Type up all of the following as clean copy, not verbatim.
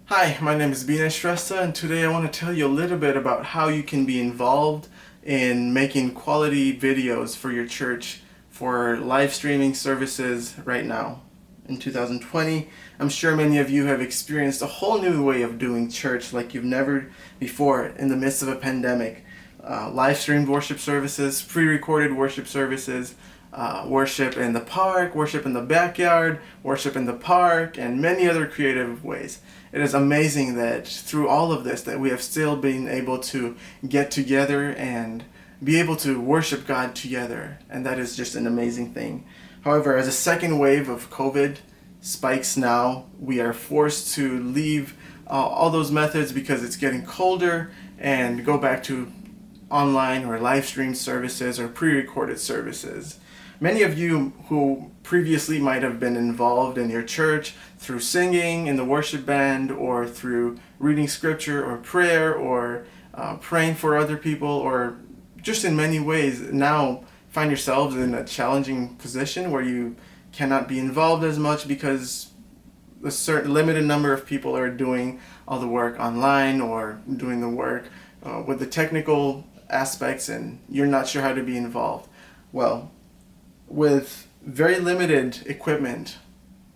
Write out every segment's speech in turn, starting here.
Hi, my name is Bina Shrestha, and today I want to tell you a little bit about how you can be involved in making quality videos for your church for live streaming services right now. In 2020, I'm sure many of you have experienced a whole new way of doing church like you've never before in the midst of a pandemic. Live streamed worship services, pre-recorded worship services, worship in the park, worship in the backyard, worship in the park, and many other creative ways. It is amazing that through all of this that we have still been able to get together and be able to worship God together, and that is just an amazing thing. However, as a second wave of COVID spikes now, we are forced to leave all those methods because it's getting colder and go back to online or live stream services or pre-recorded services. Many of you who previously might have been involved in your church through singing in the worship band or through reading scripture or prayer or praying for other people or just in many ways now find yourselves in a challenging position where you cannot be involved as much because a certain limited number of people are doing all the work online or doing the work with the technical aspects and you're not sure how to be involved. Well, with very limited equipment,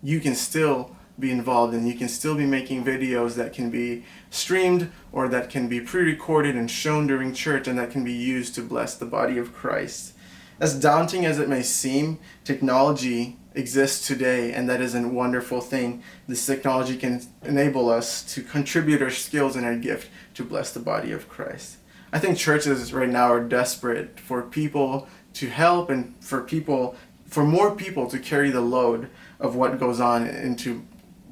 you can still be involved and you can still be making videos that can be streamed or that can be pre-recorded and shown during church and that can be used to bless the body of Christ. As daunting as it may seem, technology exists today, and that is a wonderful thing. This technology can enable us to contribute our skills and our gift to bless the body of Christ. I think churches right now are desperate for people to help and for more people to carry the load of what goes on into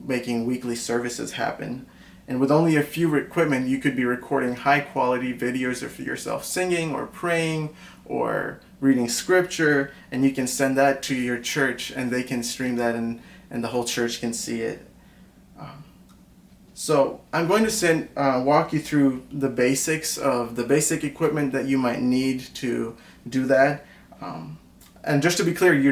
making weekly services happen. And with only a few equipment, you could be recording high quality videos of yourself singing or praying or reading scripture, and you can send that to your church and they can stream that and the whole church can see it. So I'm going to walk you through the basics of the basic equipment that you might need to do that. And just to be clear, you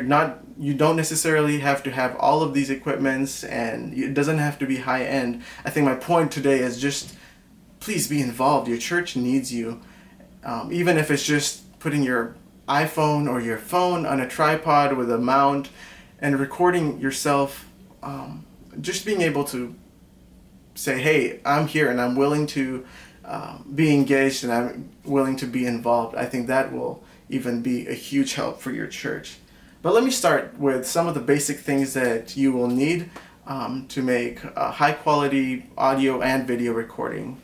don't necessarily have to have all of these equipments, and it doesn't have to be high end. I think my point today is just please be involved. Your church needs you, even if it's just putting your iPhone or your phone on a tripod with a mount and recording yourself. Just being able to say, hey, I'm here and I'm willing to be engaged and I'm willing to be involved. I think that will even be a huge help for your church. But let me start with some of the basic things that you will need to make a high quality audio and video recording.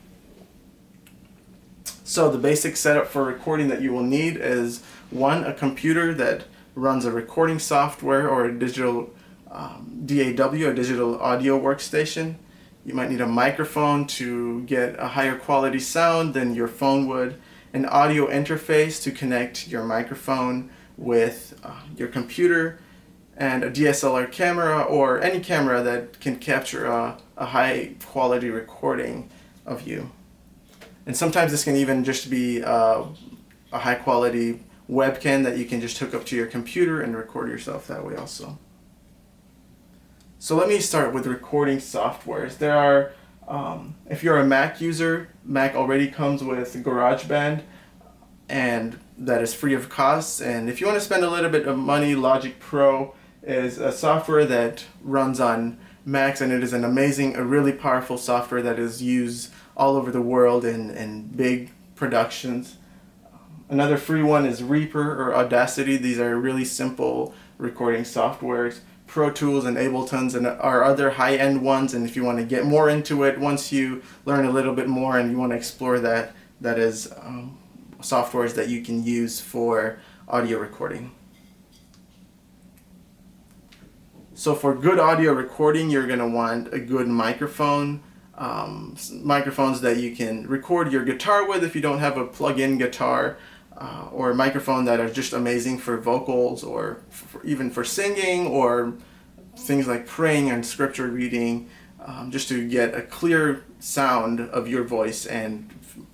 So the basic setup for recording that you will need is one, a computer that runs a recording software or a digital DAW, a digital audio workstation. You might need a microphone to get a higher quality sound than your phone would, an audio interface to connect your microphone with your computer, and a DSLR camera or any camera that can capture a high quality recording of you. And sometimes this can even just be a high quality webcam that you can just hook up to your computer and record yourself that way also. So let me start with recording softwares. There are, if you're a Mac user, Mac already comes with GarageBand, and that is free of cost. And if you want to spend a little bit of money, Logic Pro is a software that runs on Macs, and it is an amazing, a really powerful software that is used all over the world in big productions. Another free one is Reaper or Audacity. These are really simple recording softwares. Pro Tools and Abletons and our other high-end ones, and if you want to get more into it, once you learn a little bit more and you want to explore that, that is softwares that you can use for audio recording. So for good audio recording, you're going to want a good microphone, microphones that you can record your guitar with if you don't have a plug-in guitar, or a microphone that are just amazing for vocals or even for singing or things like praying and scripture reading, just to get a clear sound of your voice and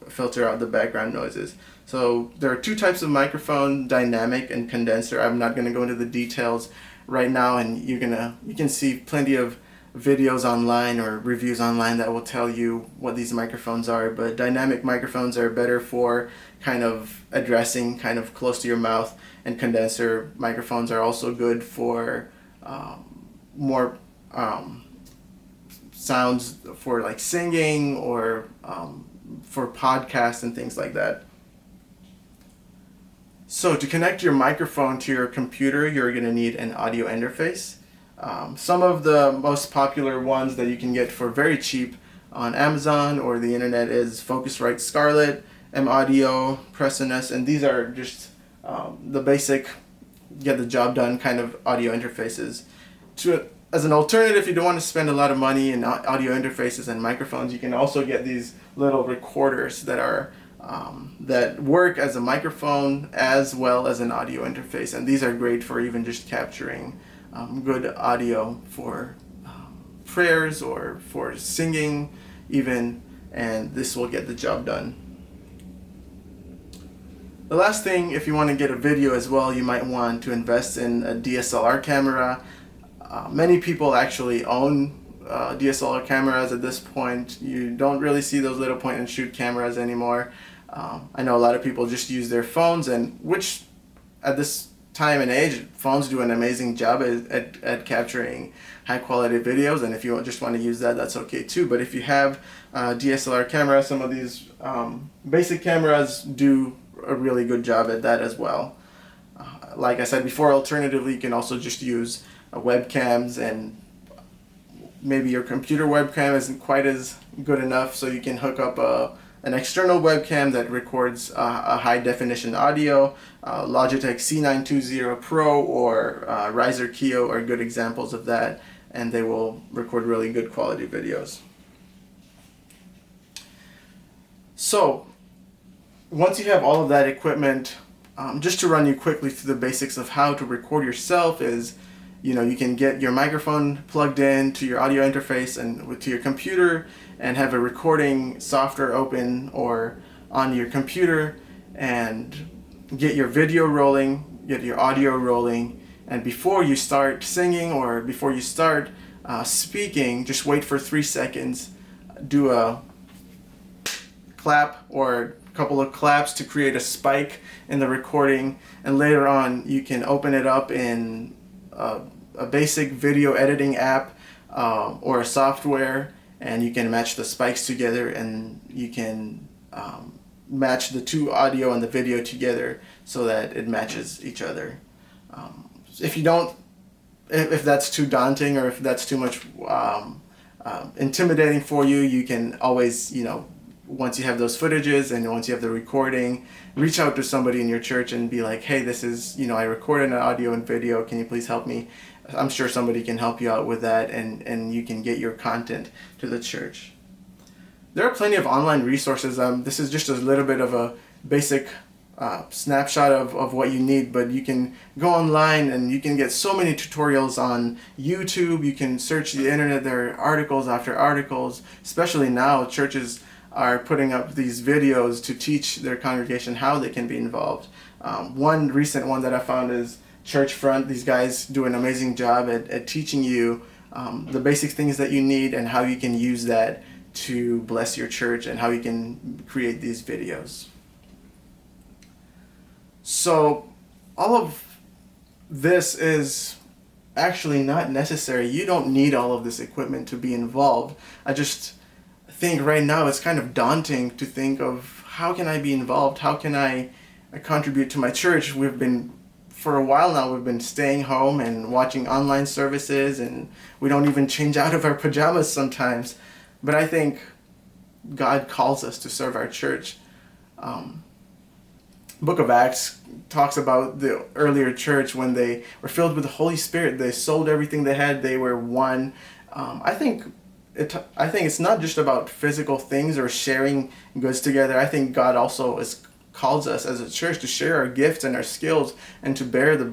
filter out the background noises. So there are two types of microphone, dynamic and condenser. I'm not going to go into the details right now, and you can see plenty of videos online or reviews online that will tell you what these microphones are, but dynamic microphones are better for kind of addressing kind of close to your mouth, and condenser microphones are also good for more sounds for like singing or for podcasts and things like that. So to connect your microphone to your computer, you're going to need an audio interface. Some of the most popular ones that you can get for very cheap on Amazon or the internet is Focusrite Scarlett, M-Audio, Presonus, and these are just the basic get the job done kind of audio interfaces. As an alternative, if you don't want to spend a lot of money in audio interfaces and microphones, you can also get these little recorders that are that work as a microphone as well as an audio interface, and these are great for even just capturing good audio for prayers or for singing even, and this will get the job done. The last thing, if you want to get a video as well, you might want to invest in a DSLR camera. Many people actually own DSLR cameras at this point. You don't really see those little point and shoot cameras anymore. I know a lot of people just use their phones, and which at this time and age, phones do an amazing job at capturing high quality videos, and if you just want to use that, that's okay too. But if you have DSLR camera, some of these basic cameras do a really good job at that as well. Like I said before, alternatively, you can also just use webcams, and maybe your computer webcam isn't quite as good enough, so you can hook up an external webcam that records a high definition audio. Logitech C920 Pro or Riser Keo are good examples of that, and they will record really good quality videos. So once you have all of that equipment, just to run you quickly through the basics of how to record yourself is, you can get your microphone plugged in to your audio interface and to your computer, and have a recording software open or on your computer, and get your video rolling, get your audio rolling, and before you start singing or before you start speaking, just wait for 3 seconds, do a clap or a couple of claps to create a spike in the recording, and later on you can open it up in a basic video editing app or a software, and you can match the spikes together, and you can match the two audio and the video together so that it matches each other. If that's too daunting or if that's too much intimidating for you, you can always, once you have those footages and once you have the recording, reach out to somebody in your church and be like, hey, this is, I recorded an audio and video, can you please help me? I'm sure somebody can help you out with that, and you can get your content to the church. There are plenty of online resources. This is just a little bit of a basic snapshot of what you need, but you can go online and you can get so many tutorials on YouTube. You can search the internet. There are articles after articles, especially now churches are putting up these videos to teach their congregation how they can be involved. One recent one that I found is Churchfront. These guys do an amazing job at teaching you the basic things that you need and how you can use that to bless your church and how you can create these videos. So all of this is actually not necessary. You don't need all of this equipment to be involved. I just think right now it's kind of daunting to think of how can I be involved? How can I contribute to my church? For a while now, we've been staying home and watching online services, and we don't even change out of our pajamas sometimes. But I think God calls us to serve our church. Book of Acts talks about the earlier church when they were filled with the Holy Spirit. They sold everything they had. They were one. I think it's not just about physical things or sharing goods together. I think God also calls us as a church to share our gifts and our skills and to bear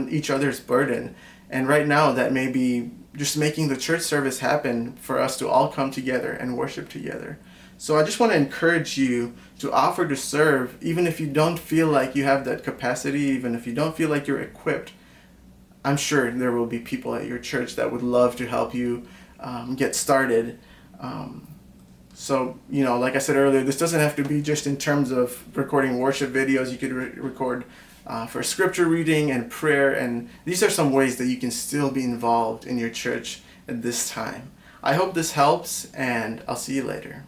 each other's burden. And right now that may be just making the church service happen for us to all come together and worship together. So I just want to encourage you to offer to serve, even if you don't feel like you have that capacity, even if you don't feel like you're equipped. I'm sure there will be people at your church that would love to help you get started. So, like I said earlier, this doesn't have to be just in terms of recording worship videos. You could record for scripture reading and prayer, and these are some ways that you can still be involved in your church at this time. I hope this helps, and I'll see you later.